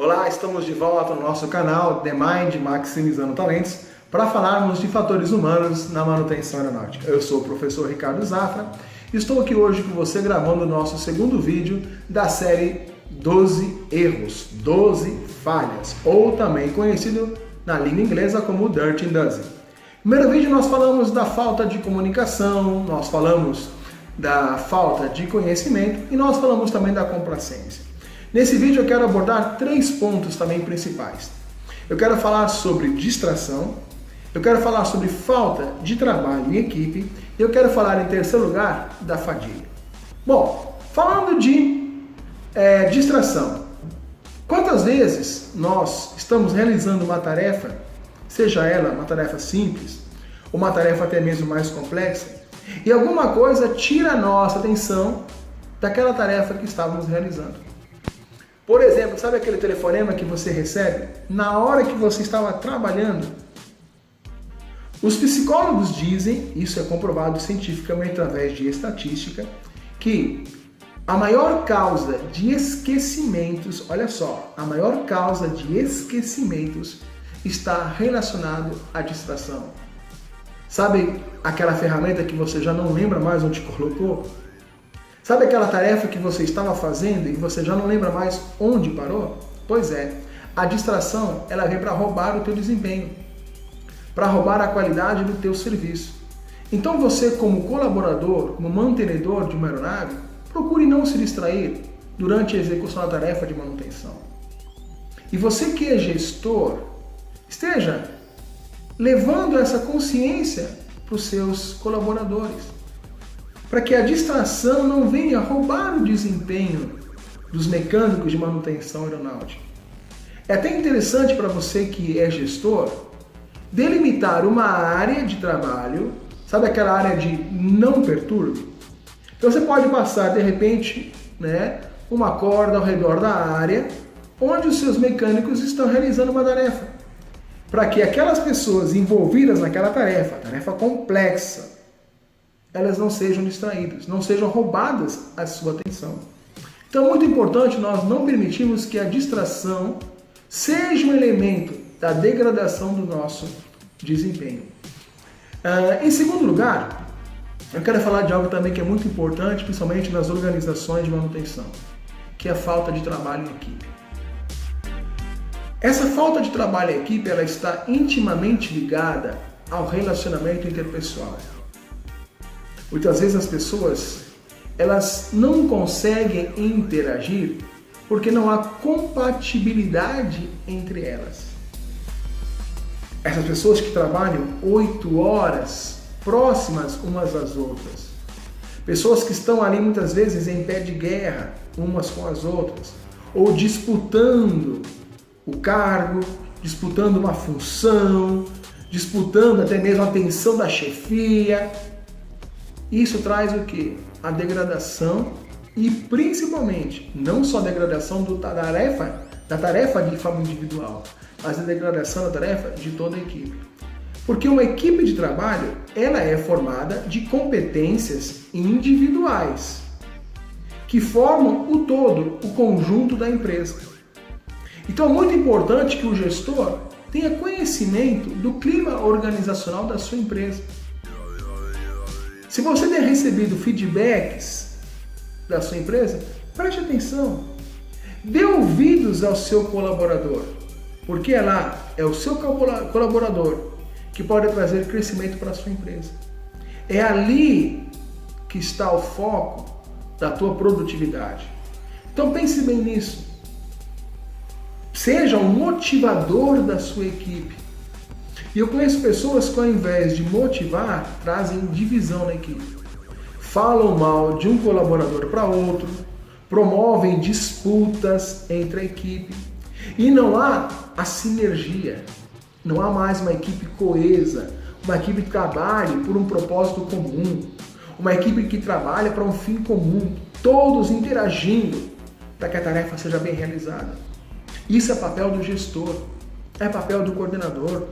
Olá, estamos de volta no nosso canal The Mind Maximizando Talentos para falarmos de fatores humanos na manutenção aeronáutica. Eu sou o professor Ricardo Zafra e estou aqui hoje com você gravando o nosso segundo vídeo da série 12 erros, 12 falhas, ou também conhecido na língua inglesa como Dirty Dozen. No primeiro vídeo nós falamos da falta de comunicação, nós falamos da falta de conhecimento e nós falamos também da complacência. Nesse vídeo eu quero abordar 3 pontos também principais. Eu quero falar sobre distração, eu quero falar sobre falta de trabalho em equipe e eu quero falar em terceiro lugar da fadiga. Bom, falando de distração, quantas vezes nós estamos realizando uma tarefa, seja ela uma tarefa simples, ou uma tarefa até mesmo mais complexa, e alguma coisa tira a nossa atenção daquela tarefa que estávamos realizando. Por exemplo, sabe aquele telefonema que você recebe na hora que você estava trabalhando? Os psicólogos dizem, isso é comprovado cientificamente através de estatística, que a maior causa de esquecimentos, olha só, a maior causa de esquecimentos está relacionado à distração. Sabe aquela ferramenta que você já não lembra mais onde colocou? Sabe aquela tarefa que você estava fazendo e você já não lembra mais onde parou? Pois é, a distração ela vem para roubar o teu desempenho, para roubar a qualidade do teu serviço. Então você, como colaborador, como mantenedor de uma aeronave, procure não se distrair durante a execução da tarefa de manutenção. E você que é gestor, esteja levando essa consciência para os seus colaboradores, para que a distração não venha roubar o desempenho dos mecânicos de manutenção aeronáutica. É até interessante para você que é gestor, delimitar uma área de trabalho, sabe aquela área de não perturbe? Então você pode passar de repente, uma corda ao redor da área onde os seus mecânicos estão realizando uma tarefa, para que aquelas pessoas envolvidas naquela tarefa complexa, elas não sejam distraídas, não sejam roubadas a sua atenção. Então é muito importante nós não permitirmos que a distração seja um elemento da degradação do nosso desempenho. Em segundo lugar, eu quero falar de algo também que é muito importante, principalmente nas organizações de manutenção, que é a falta de trabalho em equipe. Essa falta de trabalho em equipe ela está intimamente ligada ao relacionamento interpessoal. Muitas vezes as pessoas elas não conseguem interagir porque não há compatibilidade entre elas. Essas pessoas que trabalham 8 horas próximas umas às outras, pessoas que estão ali muitas vezes em pé de guerra umas com as outras, ou disputando o cargo, disputando uma função, disputando até mesmo a atenção da chefia. Isso traz o quê? A degradação e principalmente, não só a degradação da tarefa de forma individual, mas a degradação da tarefa de toda a equipe. Porque uma equipe de trabalho, ela é formada de competências individuais, que formam o todo, o conjunto da empresa. Então é muito importante que o gestor tenha conhecimento do clima organizacional da sua empresa. Se você tem recebido feedbacks da sua empresa, preste atenção. Dê ouvidos ao seu colaborador, porque lá é o seu colaborador que pode trazer crescimento para a sua empresa. É ali que está o foco da tua produtividade. Então pense bem nisso. Seja um motivador da sua equipe. E eu conheço pessoas que ao invés de motivar, trazem divisão na equipe. Falam mal de um colaborador para outro, promovem disputas entre a equipe. E não há a sinergia, não há mais uma equipe coesa, uma equipe que trabalhe por um propósito comum, uma equipe que trabalha para um fim comum, todos interagindo para que a tarefa seja bem realizada. Isso é papel do gestor, é papel do coordenador,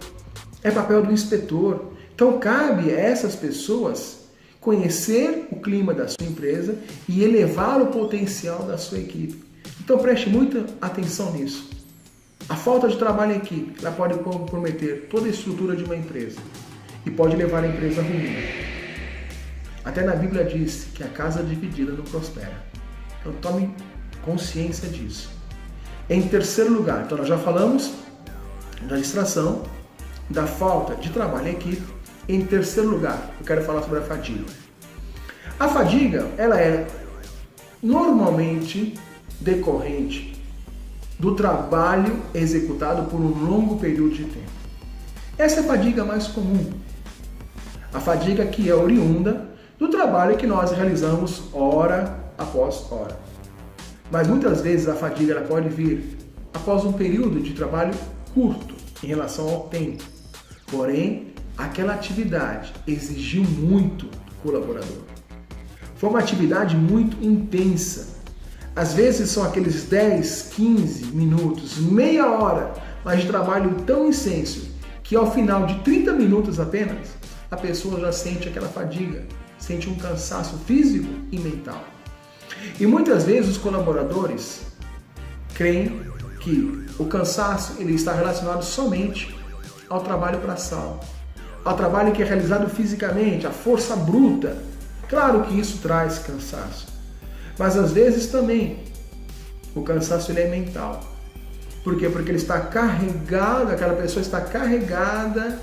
é papel do inspetor. Então cabe a essas pessoas conhecer o clima da sua empresa e elevar o potencial da sua equipe. Então preste muita atenção nisso. A falta de trabalho em equipe, ela pode comprometer toda a estrutura de uma empresa e pode levar a empresa à ruína. Até na Bíblia diz que a casa dividida não prospera. Então tome consciência disso. Em terceiro lugar, então nós já falamos da distração, da falta de trabalho em equipe. Em terceiro lugar, eu quero falar sobre a fadiga. A fadiga, ela é normalmente decorrente do trabalho executado por um longo período de tempo. Essa é a fadiga mais comum. A fadiga que é oriunda do trabalho que nós realizamos hora após hora. Mas muitas vezes a fadiga ela pode vir após um período de trabalho curto em relação ao tempo. Porém, aquela atividade exigiu muito do colaborador. Foi uma atividade muito intensa. Às vezes são aqueles 10, 15 minutos, meia hora, mas de trabalho tão intenso que ao final de 30 minutos apenas, a pessoa já sente aquela fadiga, sente um cansaço físico e mental. E muitas vezes os colaboradores creem que o cansaço ele está relacionado somente ao trabalho braçal, ao trabalho que é realizado fisicamente, à força bruta. Claro que isso traz cansaço, mas às vezes também o cansaço ele é mental. Por quê? Porque ele está carregado, aquela pessoa está carregada,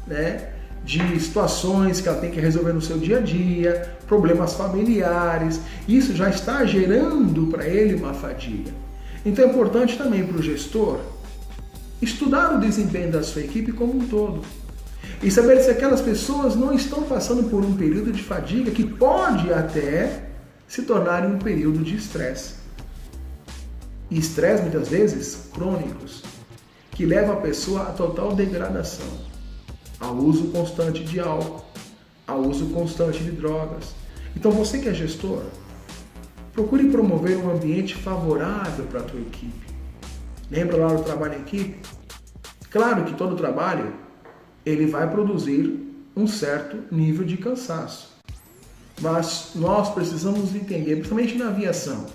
né, de situações que ela tem que resolver no seu dia a dia, problemas familiares. Isso já está gerando para ele uma fadiga. Então é importante também para o gestor estudar o desempenho da sua equipe como um todo e saber se aquelas pessoas não estão passando por um período de fadiga que pode até se tornar um período de estresse. E estresse, muitas vezes, crônicos, que leva a pessoa à total degradação, ao uso constante de álcool, ao uso constante de drogas. Então você que é gestor, procure promover um ambiente favorável para a tua equipe. Lembra lá do trabalho em equipe? Claro que todo trabalho ele vai produzir um certo nível de cansaço. Mas nós precisamos entender, principalmente na aviação,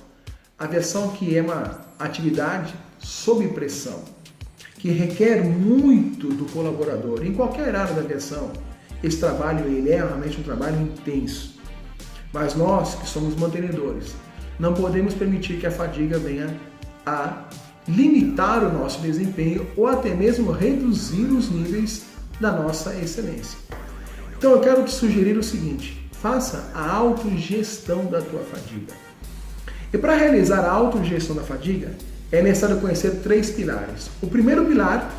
a aviação que é uma atividade sob pressão, que requer muito do colaborador. Em qualquer área da aviação, esse trabalho ele é realmente um trabalho intenso. Mas nós, que somos mantenedores, não podemos permitir que a fadiga venha a limitar o nosso desempenho ou até mesmo reduzir os níveis da nossa excelência. Então eu quero te sugerir o seguinte: faça a autogestão da tua fadiga. E para realizar a autogestão da fadiga, é necessário conhecer 3 pilares. O primeiro pilar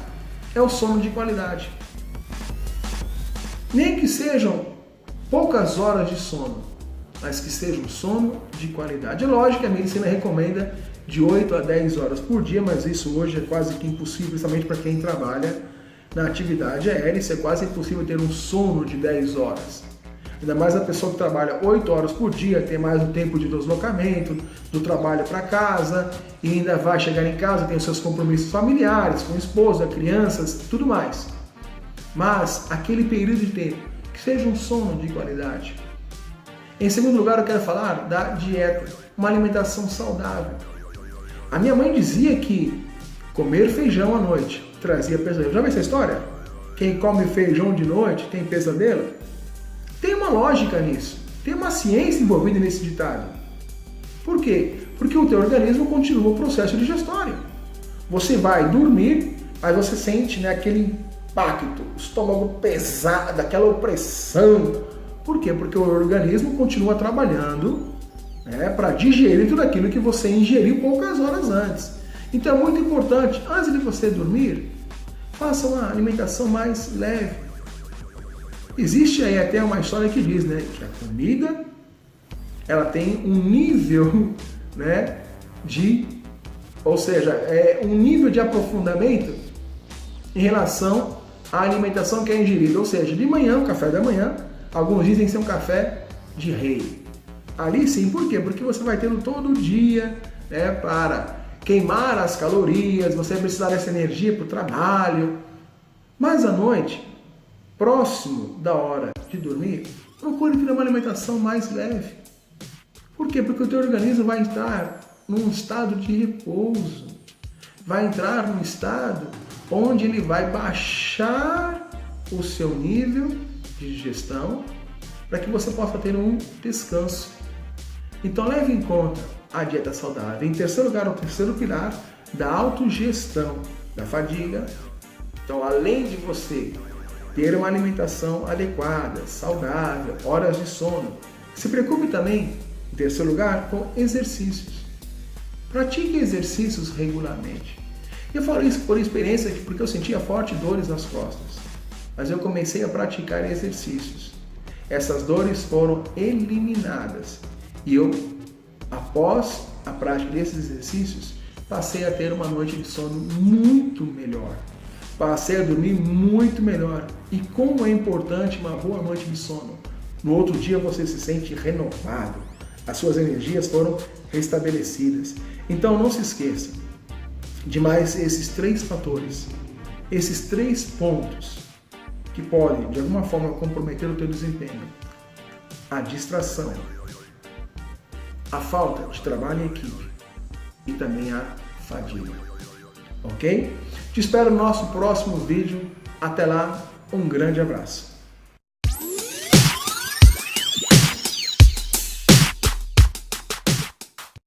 é o sono de qualidade. Nem que sejam poucas horas de sono, mas que seja um sono de qualidade. Lógico que a medicina recomenda de 8 a 10 horas por dia, mas isso hoje é quase que impossível, principalmente para quem trabalha na atividade aérea. Isso é quase impossível ter um sono de 10 horas. Ainda mais a pessoa que trabalha 8 horas por dia, tem mais o tempo de deslocamento, do trabalho para casa, e ainda vai chegar em casa, tem os seus compromissos familiares, com esposa, crianças, tudo mais. Mas aquele período de tempo, que seja um sono de qualidade. Em segundo lugar, eu quero falar da dieta, uma alimentação saudável. A minha mãe dizia que comer feijão à noite trazia pesadelo. Já viu essa história? Quem come feijão de noite tem pesadelo? Tem uma lógica nisso, tem uma ciência envolvida nesse ditado. Por quê? Porque o teu organismo continua o processo digestório. Você vai dormir, mas você sente, né, aquele impacto, o estômago pesado, aquela opressão. Por quê? Porque o organismo continua trabalhando, né, para digerir tudo aquilo que você ingeriu poucas horas antes. Então é muito importante, antes de você dormir, faça uma alimentação mais leve. Existe aí até uma história que diz, né, que a comida ela tem um nível, né, ou seja, um nível de aprofundamento em relação à alimentação que é ingerida. Ou seja, de manhã, o café da manhã, alguns dizem ser um café de rei. Ali sim, por quê? Porque você vai tendo todo o dia, né, para queimar as calorias, você vai precisar dessa energia para o trabalho. Mas à noite, próximo da hora de dormir, procure ter uma alimentação mais leve. Por quê? Porque o teu organismo vai estar num estado de repouso. vai entrar num estado onde ele vai baixar o seu nível de digestão para que você possa ter um descanso. Então leve em conta a dieta saudável. Em terceiro lugar, o terceiro pilar da autogestão da fadiga. Então, além de você ter uma alimentação adequada, saudável, horas de sono, se preocupe também, em terceiro lugar, com exercícios. Pratique exercícios regularmente. Eu falo isso por experiência, porque eu sentia fortes dores nas costas, mas eu comecei a praticar exercícios. Essas dores foram eliminadas e eu, após a prática desses exercícios, passei a ter uma noite de sono muito melhor. Passei a dormir muito melhor. E como é importante uma boa noite de sono. No outro dia você se sente renovado. As suas energias foram restabelecidas. Então não se esqueça de mais esses 3 fatores, esses 3 pontos que podem de alguma forma comprometer o teu desempenho. A distração, a falta de trabalho em equipe e também a fadiga. Ok? Te espero no nosso próximo vídeo. Até lá, um grande abraço.